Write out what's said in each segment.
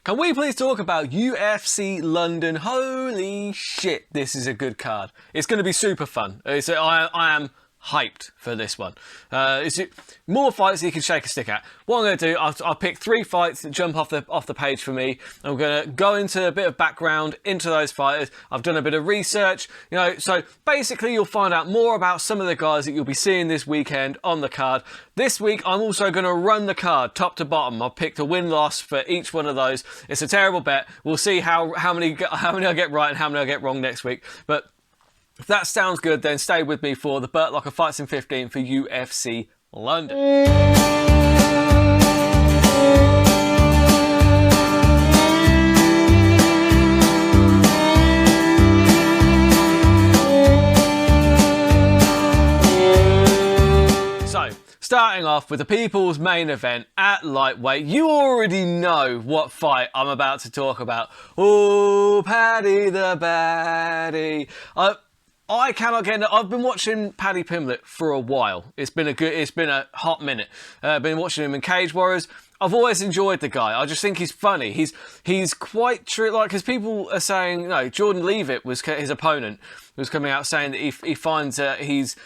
Can we please talk about UFC London? Holy shit, this is a good card. It's going to be super fun. I am hyped for this one. It's more fights that you can shake a stick at. What I'm going to do, I'll pick 3 fights that jump off the page for me. I'm going to go into a bit of background into those fighters. I've done a bit of research, so basically you'll find out more about some of the guys that you'll be seeing this weekend on the card. This week I'm also going to run the card top to bottom. I've picked a win-loss for each one of those. It's a terrible bet. We'll see how many I get right and how many I get wrong next week. But if that sounds good, then stay with me for the Burt Locker Fights in 15 for UFC London. So, starting off with the people's main event at lightweight, you already know what fight I'm about to talk about. Oh, Paddy the Baddy. I cannot get. I've been watching Paddy Pimblett for a while. It's been a hot minute. Been watching him in Cage Warriors. I've always enjoyed the guy. I just think he's funny. He's quite true. Like, because people are saying, Jordan Leavitt was his opponent, was coming out saying that he finds he's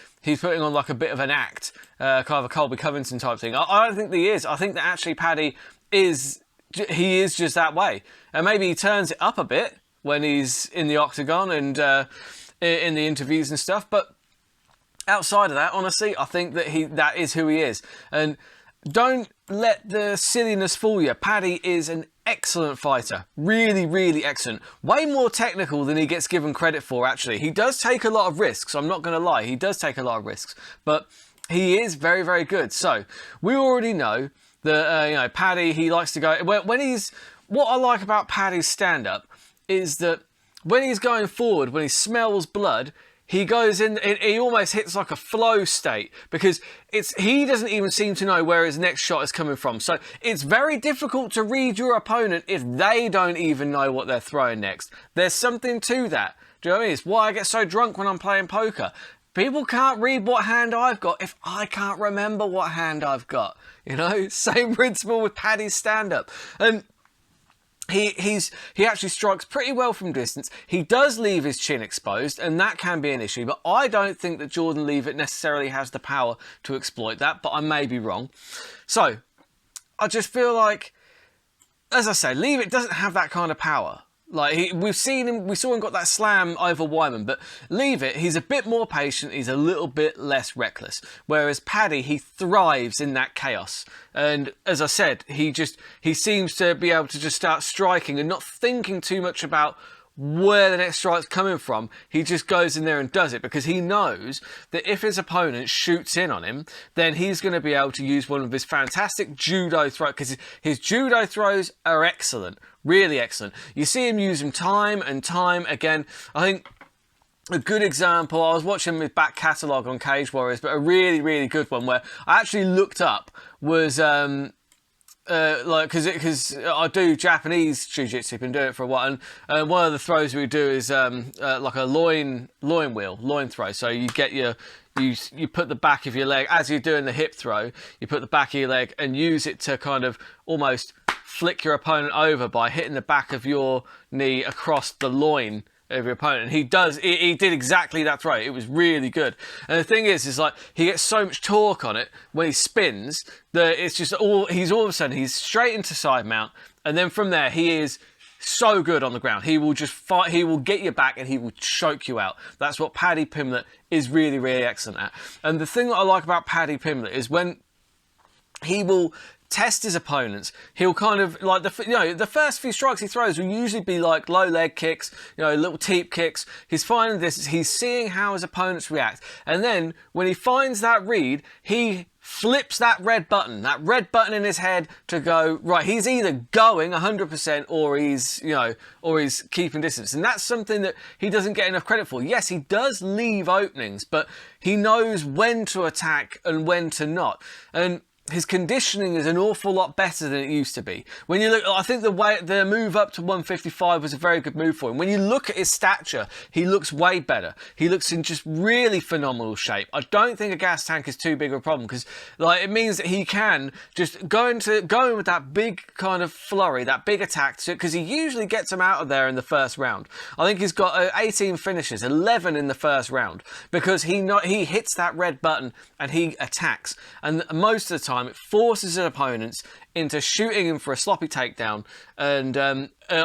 putting on like a bit of an act, kind of a Colby Covington type thing. I don't think that he is. I think that actually Paddy is just that way, and maybe he turns it up a bit when he's in the octagon and in the interviews and stuff, but outside of that, honestly, I think that that is who he is. And don't let the silliness fool you. Paddy is an excellent fighter. Really, really excellent. Way more technical than he gets given credit for, actually. He does take a lot of risks, I'm not going to lie. He does take a lot of risks, but he is very, very good. So, we already know that, Paddy, he likes to go... What I like about Paddy's stand-up is that when he's going forward, when he smells blood, he goes in, he almost hits like a flow state, because he doesn't even seem to know where his next shot is coming from. So it's very difficult to read your opponent if they don't even know what they're throwing next. There's something to that. Do you know what I mean? It's why I get so drunk when I'm playing poker. People can't read what hand I've got if I can't remember what hand I've got. Same principle with Paddy's stand-up. And he actually strikes pretty well from distance. He does leave his chin exposed, and that can be an issue, but I don't think that Jordan Leavitt necessarily has the power to exploit that, but I may be wrong. So, I just feel like, as I say, Leavitt doesn't have that kind of power. Like, we saw him got that slam over Wyman, but Leavitt, he's a bit more patient, he's a little bit less reckless. Whereas Paddy, he thrives in that chaos. And as I said, he seems to be able to just start striking and not thinking too much about where the next strike's coming from. He just goes in there and does it, because he knows that if his opponent shoots in on him, then he's going to be able to use one of his fantastic judo throws, because his judo throws are excellent, really excellent. You see him use them time and time again. I think a good example, I was watching his back catalogue on Cage Warriors, but a really, really good one where I actually looked up was... because I do Japanese jiu-jitsu, been doing it for a while, and one of the throws we do is like a loin throw. So you get you put the back of your leg, as you're doing the hip throw, you put the back of your leg and use it to kind of almost flick your opponent over by hitting the back of your knee across the loin of your opponent. And he did exactly that throw. It was really good. And the thing is like he gets so much torque on it when he spins that it's just all of a sudden he's straight into side mount, and then from there he is so good on the ground. He will just fight, he will get you back and he will choke you out. That's what Paddy Pimblett is really, really excellent at. And the thing that I like about Paddy Pimblett is when he will test his opponents, he'll kind of like the first few strikes he throws will usually be like low leg kicks, little teep kicks. He's finding this, he's seeing how his opponents react, and then when he finds that read, he flips that red button in his head to go right. He's either going 100% or he's keeping distance, and that's something that he doesn't get enough credit for. Yes, he does leave openings, but he knows when to attack and when to not. And his conditioning is an awful lot better than it used to be. When you look, I think the move up to 155 was a very good move for him. When you look at his stature, he looks way better. He looks in just really phenomenal shape. I don't think a gas tank is too big of a problem, because like it means that he can just go in with that big kind of flurry, that big attack, because he usually gets him out of there in the first round. I think he's got 18 finishes, 11 in the first round, because he hits that red button and he attacks. And most of the time, it forces his opponents into shooting him for a sloppy takedown and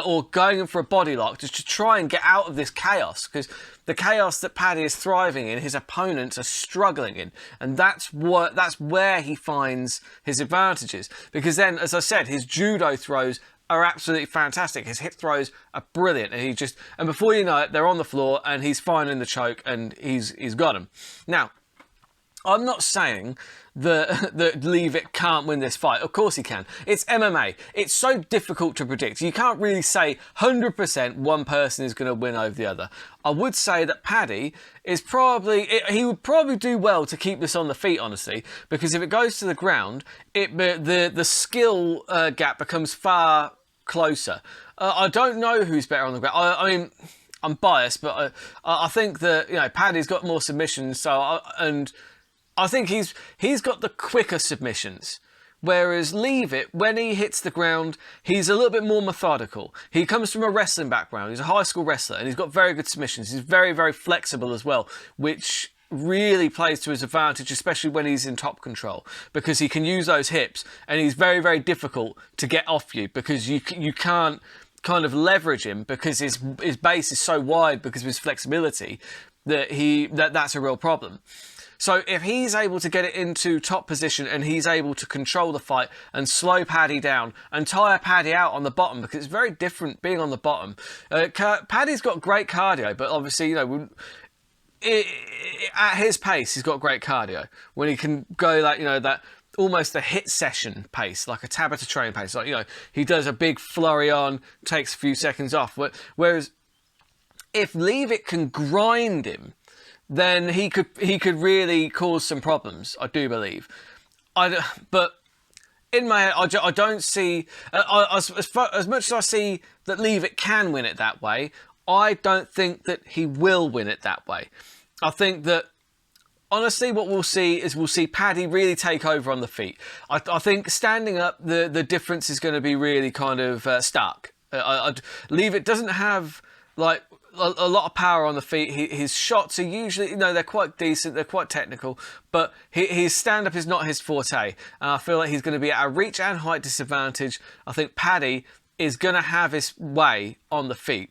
or going in for a body lock just to try and get out of this chaos, because the chaos that Paddy is thriving in, his opponents are struggling in, and that's where he finds his advantages. Because then, as I said, his judo throws are absolutely fantastic. His hip throws are brilliant, and before you know it, they're on the floor and he's finding the choke and he's got him. Now, I'm not saying that Leavitt can't win this fight. Of course he can. It's MMA. It's so difficult to predict. You can't really say 100% one person is going to win over the other. I would say that Paddy is he would probably do well to keep this on the feet, honestly, because if it goes to the ground, the skill gap becomes far closer. I don't know who's better on the ground. I mean, I'm biased, but I think that, you know, Paddy's got more submissions, I think he's got the quicker submissions, whereas Leavitt, when he hits the ground, he's a little bit more methodical. He comes from a wrestling background. He's a high school wrestler, and he's got very good submissions. He's very, very flexible as well, which really plays to his advantage, especially when he's in top control, because he can use those hips, and he's very, very difficult to get off you, because you can't kind of leverage him, because his base is so wide because of his flexibility that's a real problem. So if he's able to get it into top position and he's able to control the fight and slow Paddy down and tire Paddy out on the bottom, because it's very different being on the bottom. Paddy's got great cardio, but obviously, you know, at his pace, he's got great cardio. When he can go like, you know, that almost a hit session pace, like a Tabata train pace. Like, you know, he does a big flurry on, takes a few seconds off. Whereas if Leavitt can grind him, then he could really cause some problems, I do believe. But in my head, I don't see, as much as I see that Leavitt can win it that way, I don't think that he will win it that way. I think that, honestly, what we'll see Paddy really take over on the feet. I think standing up, the difference is going to be really kind of stark. Leavitt doesn't have, like, a lot of power on the feet. His shots are usually, you know, they're quite decent, they're quite technical, but his stand-up is not his forte. And I feel like he's going to be at a reach and height disadvantage. I think Paddy is going to have his way on the feet.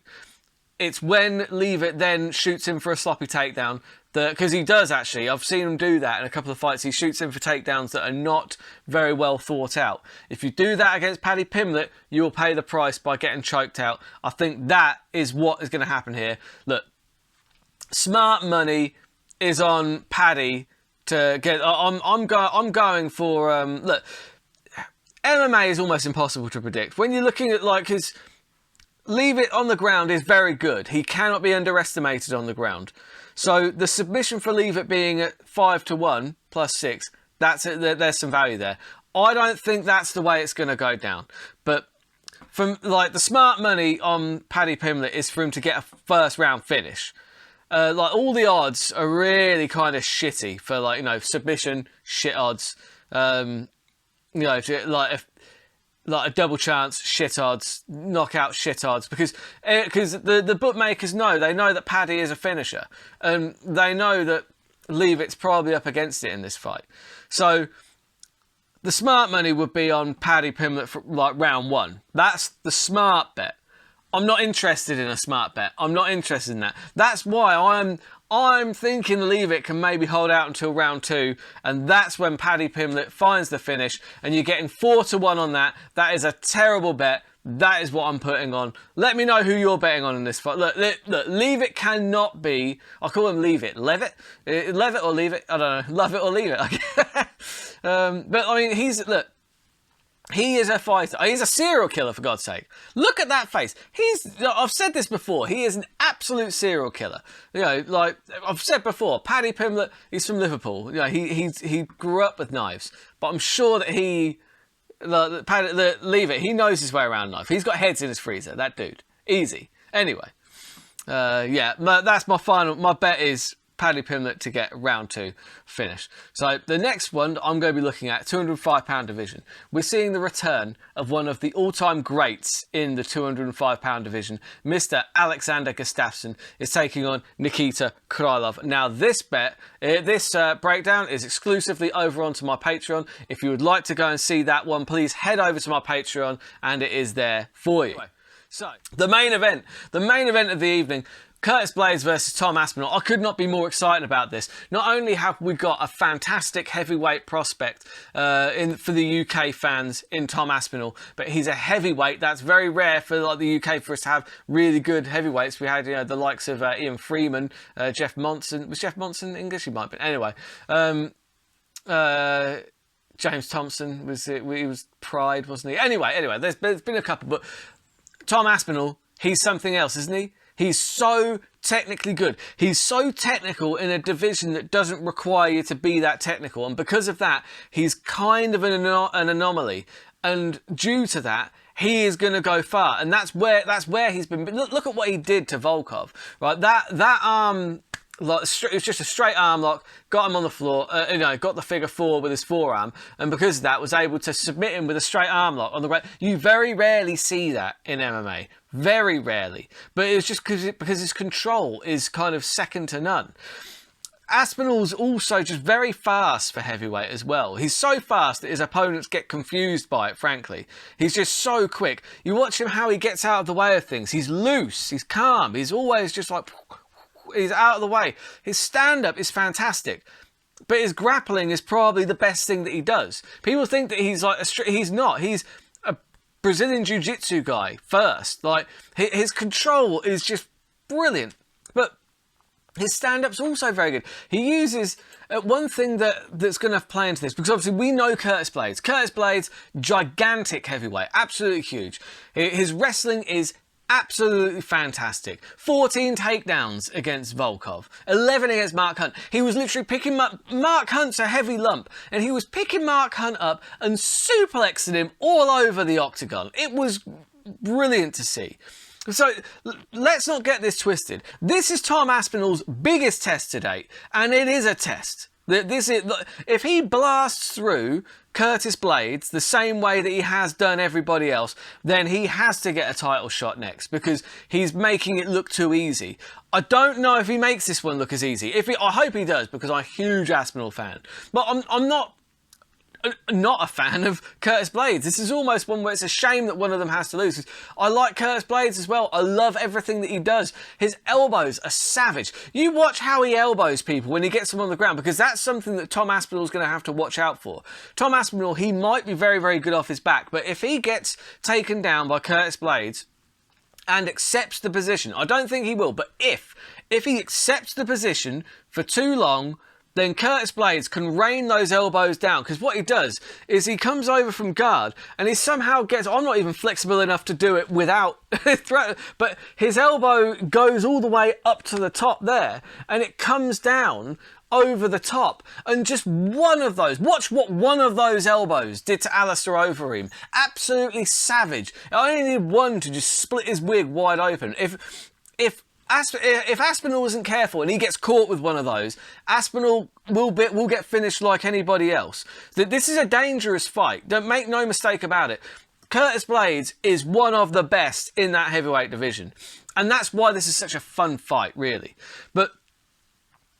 It's when Leavitt then shoots him for a sloppy takedown, because he does actually. I've seen him do that in a couple of fights. He shoots him for takedowns that are not very well thought out. If you do that against Paddy Pimblett, you will pay the price by getting choked out. I think that is what is going to happen here. Look, smart money is on Paddy to get. I'm going for look. MMA is almost impossible to predict. When you're looking at like his Leavitt on the ground is very good. He cannot be underestimated on the ground. So the submission for Leavitt being at 5-1 plus 6, there's some value there. I don't think that's the way it's going to go down. But from like the smart money on Paddy Pimblett is for him to get a first round finish. Like all the odds are really kind of shitty for, like, you know, submission shit odds. You know, like a double chance, shit odds, knockout, shit odds, because the bookmakers know that Paddy is a finisher, and they know that Leavitt's probably up against it in this fight. So the smart money would be on Paddy Pimblett for like round 1. That's the smart bet. I'm not interested in a smart bet. I'm not interested in that. That's why I'm thinking Leavitt can maybe hold out until round 2, and that's when Paddy Pimblett finds the finish, and you're getting 4-1 on that. That is a terrible bet. That is what I'm putting on. Let me know who you're betting on in this fight. Look, Leavitt cannot be. I call him Leavitt. Levitt? Levitt or Leavitt? I don't know. Love it or leave it. But I mean, He is a fighter. He's a serial killer, for God's sake. Look at that face. I've said this before. He is an absolute serial killer. You know, like I've said before, Paddy Pimblett, he's from Liverpool. You know, he grew up with knives. But I'm sure that leave it. He knows his way around knife. He's got heads in his freezer. That dude. Easy. Anyway. Yeah, that's my bet is Paddy Pimblett to get round 2 finish. So the next one I'm going to be looking at, 205 pound division. We're seeing the return of one of the all-time greats in the 205 pound division. Mr. Alexander Gustafsson is taking on Nikita Krylov. Now this breakdown is exclusively over onto my Patreon. If you would like to go and see that one, please head over to my Patreon and it is there for you. So the main event of the evening, Curtis Blaydes versus Tom Aspinall. I could not be more excited about this. Not only have we got a fantastic heavyweight prospect for the UK fans in Tom Aspinall, but he's a heavyweight. That's very rare for like the UK for us to have really good heavyweights. We had the likes of Ian Freeman, Jeff Monson. Was Jeff Monson English? He might be. Anyway, James Thompson he was Pride, wasn't he? Anyway, there's been a couple, but Tom Aspinall, he's something else, isn't he? He's so technically good. He's so technical in a division that doesn't require you to be that technical. And because of that, he's kind of an anomaly. And due to that, he is going to go far. And that's where he's been. Look at what he did to Volkov. Right? That arm, like, it was just a straight arm lock, got him on the floor, got the figure 4 with his forearm, and because of that was able to submit him with a straight arm lock on the ground. You very rarely see that in MMA. Very rarely. But it's just because his control is kind of second to none. Aspinall's also just very fast for heavyweight as well. He's so fast that his opponents get confused by it, frankly. He's just so quick. You watch him how he gets out of the way of things. He's loose, he's calm, he's always just like... He's out of the way. His stand-up is fantastic. But his grappling is probably the best thing that he does. People think that he's like he's not. He's a Brazilian Jiu-Jitsu guy first. Like his control is just brilliant. But his stand-up's also very good. He uses one thing that's going to play into this, because obviously we know Curtis Blaydes. Curtis Blaydes, gigantic heavyweight, absolutely huge. His wrestling is absolutely fantastic. 14 takedowns against Volkov. 11 against Mark Hunt. He was literally picking Mark Hunt's a heavy lump, and he was picking Mark Hunt up and suplexing him all over the octagon. It was brilliant to see. So let's not get this twisted. This is Tom Aspinall's biggest test to date, and it is a test. If he blasts through Curtis Blaydes the same way that he has done everybody else, then he has to get a title shot next, because he's making it look too easy. I don't know if he makes this one look as easy. I hope he does, because I'm a huge Aspinall fan. But I'm not a fan of Curtis Blaydes. This is almost one where it's a shame that one of them has to lose. I like Curtis Blaydes as well. I love everything that he does. His elbows are savage. You watch how he elbows people when he gets them on the ground, because that's something that Tom Aspinall's going to have to watch out for. Tom Aspinall, he might be very, very good off his back, but if he gets taken down by Curtis Blaydes and accepts the position, I don't think he will, but if he accepts the position for too long, then Curtis Blaydes can rain those elbows down, because what he does is he comes over from guard and he somehow gets... I'm not even flexible enough to do it without threat, but his elbow goes all the way up to the top there and it comes down over the top. And just one of those... Watch what one of those elbows did to Alistair Overeem. Absolutely savage. I only need one to just split his wig wide open. If Aspinall isn't careful and he gets caught with one of those, Aspinall will get finished like anybody else. This is a dangerous fight. Don't make no mistake about it. Curtis Blaydes is one of the best in that heavyweight division. And that's why this is such a fun fight, really. But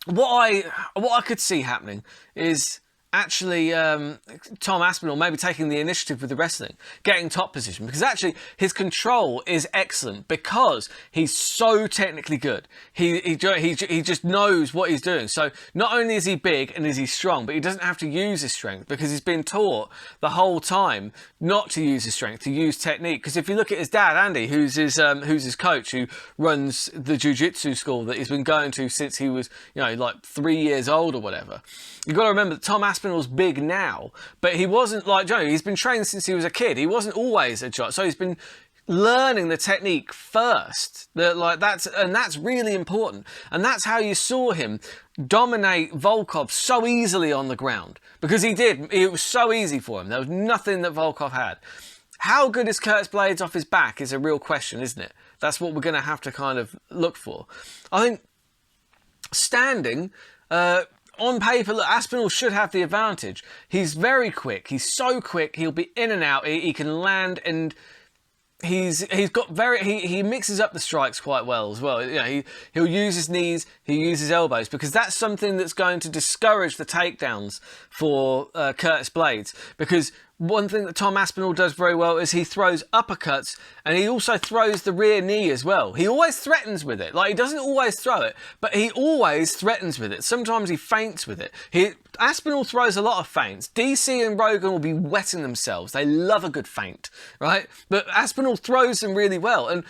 what I could see happening is actually Tom Aspinall maybe taking the initiative with the wrestling, getting top position, because actually his control is excellent because he's so technically good. He just knows what he's doing. So not only is he big and is he strong, but he doesn't have to use his strength, because he's been taught the whole time not to use his strength, to use technique. Because if you look at his dad, Andy, who's his coach, who runs the jiu-jitsu school that he's been going to since he was, like 3 years old or whatever, you've got to remember that Tom Aspinall Aspinall's big now, but he wasn't like Joe. He's been trained since he was a kid. He wasn't always a giant, so he's been learning the technique first. That's really important, and that's how you saw him dominate Volkov so easily on the ground, because he did. It was so easy for him. There was nothing that Volkov had. How good is Curtis Blaydes off his back is a real question, isn't it? That's what we're going to have to kind of look for. I think standing, on paper, look, Aspinall should have the advantage. He's very quick. He's so quick. He'll be in and out. He can land, and he mixes up the strikes quite well as well. You know, he'll use his knees, he'll use his elbows, because that's something that's going to discourage the takedowns for Curtis Blaydes. Because one thing that Tom Aspinall does very well is he throws uppercuts, and he also throws the rear knee as well. He always threatens with it. Like, he doesn't always throw it, but he always threatens with it. Sometimes he feints with it. Aspinall throws a lot of feints. DC and Rogan will be wetting themselves. They love a good feint, right? But Aspinall throws them really well. And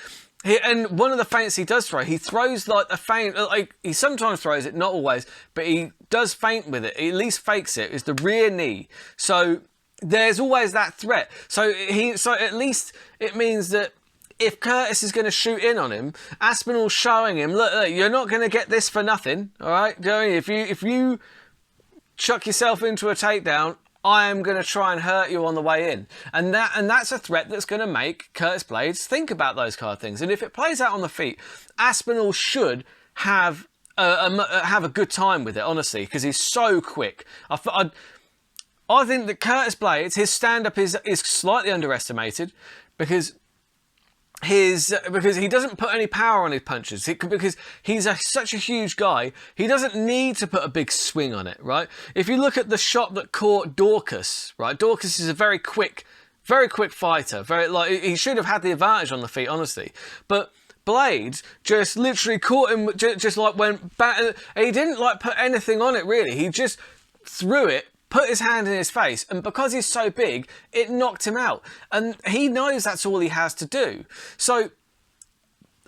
one of the feints he does throw, he throws like a feint, like he sometimes throws it, not always, but he does feint with it. He at least fakes it. It's the rear knee. So there's always that threat. So at least it means that if Curtis is going to shoot in on him, Aspinall's showing him, look, you're not going to get this for nothing, all right? If you chuck yourself into a takedown, I am going to try and hurt you on the way in. And that's a threat that's going to make Curtis Blaydes think about those kind of things. And if it plays out on the feet, Aspinall should have a good time with it, honestly, because he's so quick. I think that Curtis Blaydes, his stand-up is slightly underestimated, because he doesn't put any power on his punches, because he's such a huge guy. He doesn't need to put a big swing on it, right? If you look at the shot that caught Dorcas, right? Dorcas is a very quick fighter. He should have had the advantage on the feet, honestly. But Blaydes just literally caught him, just like went back. He didn't like put anything on it really. He just threw it, put his hand in his face, and because he's so big, it knocked him out. And he knows that's all he has to do. So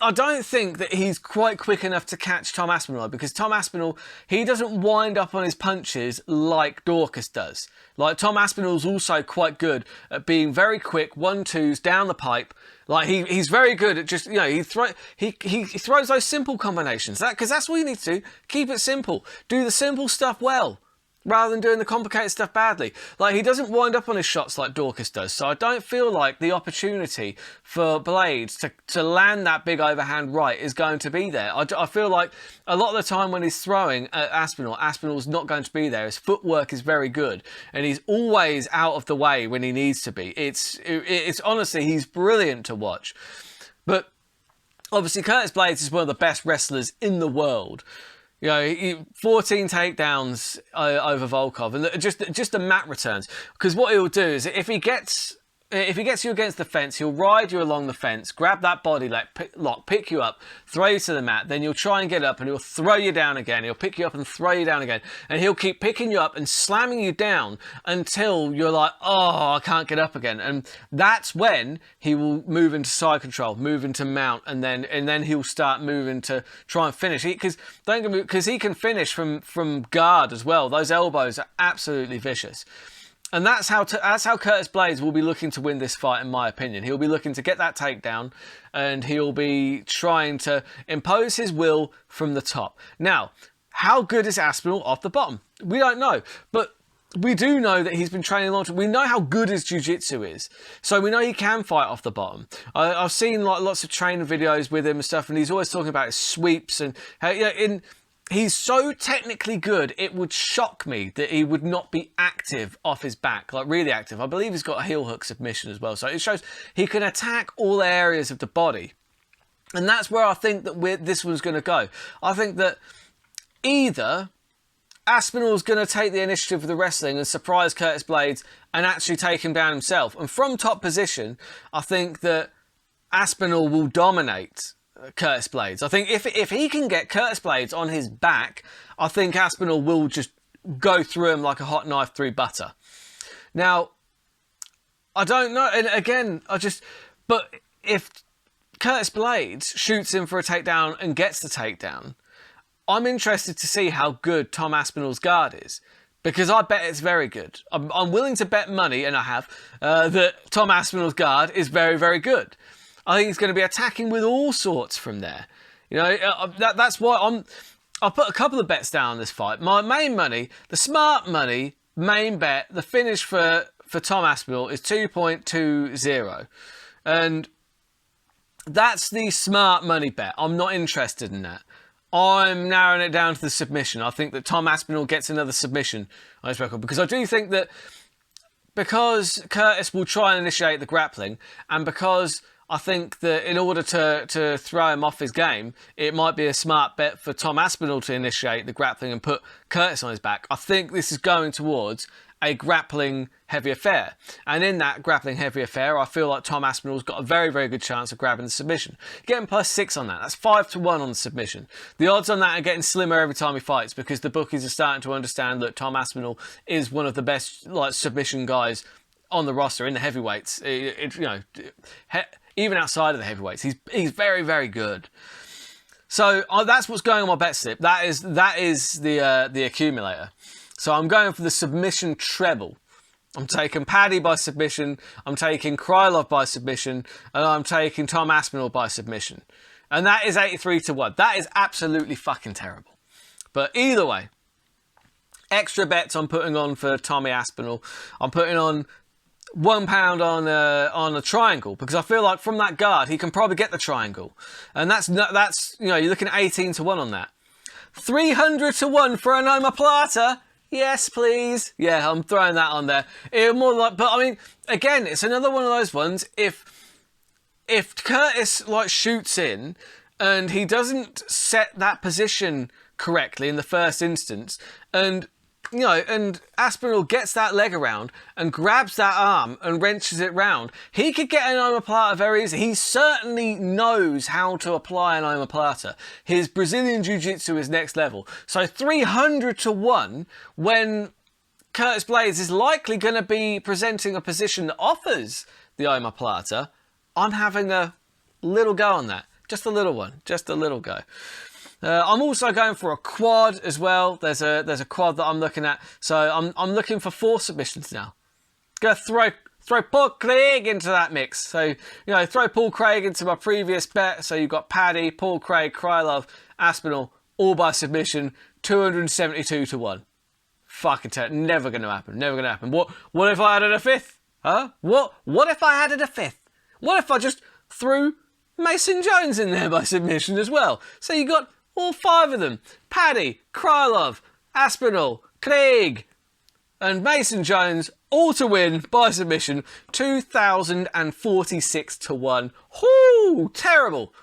I don't think that he's quite quick enough to catch Tom Aspinall, because Tom Aspinall, he doesn't wind up on his punches like Dorcas does. Like, Tom Aspinall's also quite good at being very quick, 1-2s down the pipe. Like, he's very good at just, you know, he throws those simple combinations. Because that's all you need to do. Keep it simple. Do the simple stuff well, rather than doing the complicated stuff badly. Like, he doesn't wind up on his shots like Dorcas does. So I don't feel like the opportunity for Blaydes to land that big overhand right is going to be there. I feel like a lot of the time when he's throwing at Aspinall's not going to be there. His footwork is very good, and he's always out of the way when he needs to be. It's honestly, he's brilliant to watch. But obviously Curtis Blaydes is one of the best wrestlers in the world. You know, 14 takedowns over Volkov, and just the mat returns. Because what he'll do is, if he gets you against the fence, he'll ride you along the fence, grab that body lock, pick you up, throw you to the mat. Then you'll try and get up, and he'll throw you down again. He'll pick you up and throw you down again, and he'll keep picking you up and slamming you down until you're like, oh, I can't get up again. And that's when he will move into side control, move into mount, and then he'll start moving to try and finish. Because he can finish from guard as well. Those elbows are absolutely vicious. And that's how Curtis Blaydes will be looking to win this fight, in my opinion. He'll be looking to get that takedown, and he'll be trying to impose his will from the top. Now, how good is Aspinall off the bottom? We don't know, but we do know that he's been training a long time. We know how good his jiu-jitsu is, so we know he can fight off the bottom. I've seen like lots of training videos with him and stuff, and he's always talking about his sweeps and how, you know, he's so technically good, it would shock me that he would not be active off his back, like really active. I believe he's got a heel hook submission as well. So it shows he can attack all areas of the body. And that's where I think that this one's going to go. I think that either Aspinall's going to take the initiative with the wrestling and surprise Curtis Blaydes and actually take him down himself. And from top position, I think that Aspinall will dominate Curtis Blaydes. I think if he can get Curtis Blaydes on his back, I think Aspinall will just go through him like a hot knife through butter. Now, I don't know, and again, but if Curtis Blaydes shoots him for a takedown and gets the takedown, I'm interested to see how good Tom Aspinall's guard is, because I bet it's very good. I'm willing to bet money, and I have, that Tom Aspinall's guard is very, very good. I think he's going to be attacking with all sorts from there. You know, that's why I'll put a couple of bets down on this fight. My main money, the smart money, main bet, the finish for Tom Aspinall is 2.20. And that's the smart money bet. I'm not interested in that. I'm narrowing it down to the submission. I think that Tom Aspinall gets another submission on his record, because I do think that because Curtis will try and initiate the grappling, and because I think that in order to throw him off his game, it might be a smart bet for Tom Aspinall to initiate the grappling and put Curtis on his back. I think this is going towards a grappling heavy affair. And in that grappling heavy affair, I feel like Tom Aspinall's got a very, very good chance of grabbing the submission. Getting +6 on that. That's 5-1 on the submission. The odds on that are getting slimmer every time he fights, because the bookies are starting to understand that Tom Aspinall is one of the best submission guys on the roster in the heavyweights. Even outside of the heavyweights, he's very, very good. So that's what's going on my bet slip. That is the accumulator. So I'm going for the submission treble. I'm taking Paddy by submission, I'm taking Krylov by submission, and I'm taking Tom Aspinall by submission. And that is 83-1. That is absolutely fucking terrible. But either way, extra bets I'm putting on for Tommy Aspinall. I'm putting on £1 on a triangle, because I feel like from that guard he can probably get the triangle, and that's you're looking at 18-1 on that. 300-1 for an omoplata. Yes, please. Yeah, I'm throwing that on there. But I mean, again, it's another one of those ones. If Curtis shoots in and he doesn't set that position correctly in the first instance, and Aspinall gets that leg around and grabs that arm and wrenches it round, he could get an omoplata very easily. He certainly knows how to apply an omoplata. His Brazilian Jiu-Jitsu is next level. So 300-1 when Curtis Blaydes is likely going to be presenting a position that offers the omoplata, I'm having a little go on that. Just a little one. Just a little go. I'm also going for a quad as well. There's a quad that I'm looking at. So I'm looking for 4 submissions now. Gonna throw Paul Craig into that mix. So throw Paul Craig into my previous bet. So you've got Paddy, Paul Craig, Krylov, Aspinall, all by submission. 272-1. Fucking terrible. Never gonna happen. Never gonna happen. What if I added a 5th? Huh? What if I added a 5th? What if I just threw Mason Jones in there by submission as well? So you got all 5 of them. Paddy, Krylov, Aspinall, Craig, and Mason Jones, all to win by submission. 2,046-1. Whoo! Terrible.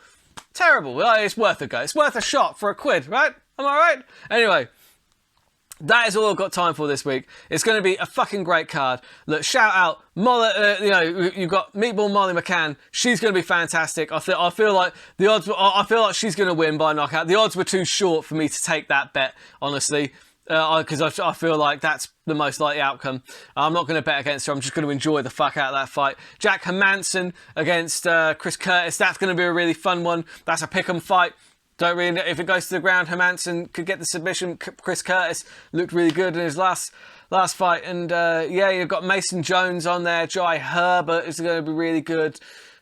Terrible. Well, it's worth a go. It's worth a shot for a quid, right? Am I right? Anyway, that is all I've got time for this week. It's going to be a fucking great card. Look, shout out Molly. You've got Meatball Molly McCann. She's going to be fantastic. I feel like the odds. I feel like she's going to win by knockout. The odds were too short for me to take that bet, honestly, because I feel like that's the most likely outcome. I'm not going to bet against her. I'm just going to enjoy the fuck out of that fight. Jack Hermansson against Chris Curtis. That's going to be a really fun one. That's a pick'em fight. Don't really know if it goes to the ground. Hermansson could get the submission. Chris Curtis looked really good in his last fight, and you've got Mason Jones on there. Jai Herbert is going to be really good.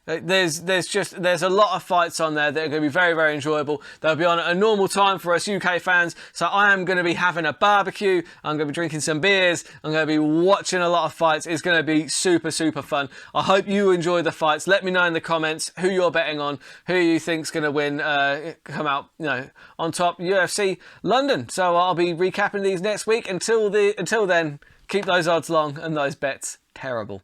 There's a lot of fights on there that are going to be very, very enjoyable. They'll be on at a normal time for us UK fans. So I am going to be having a barbecue. I'm going to be drinking some beers. I'm going to be watching a lot of fights. It's going to be super, super fun. I hope you enjoy the fights. Let me know in the comments who you're betting on, who you think's going to win, come out, on top. UFC London. So I'll be recapping these next week. Until then, keep those odds long and those bets terrible.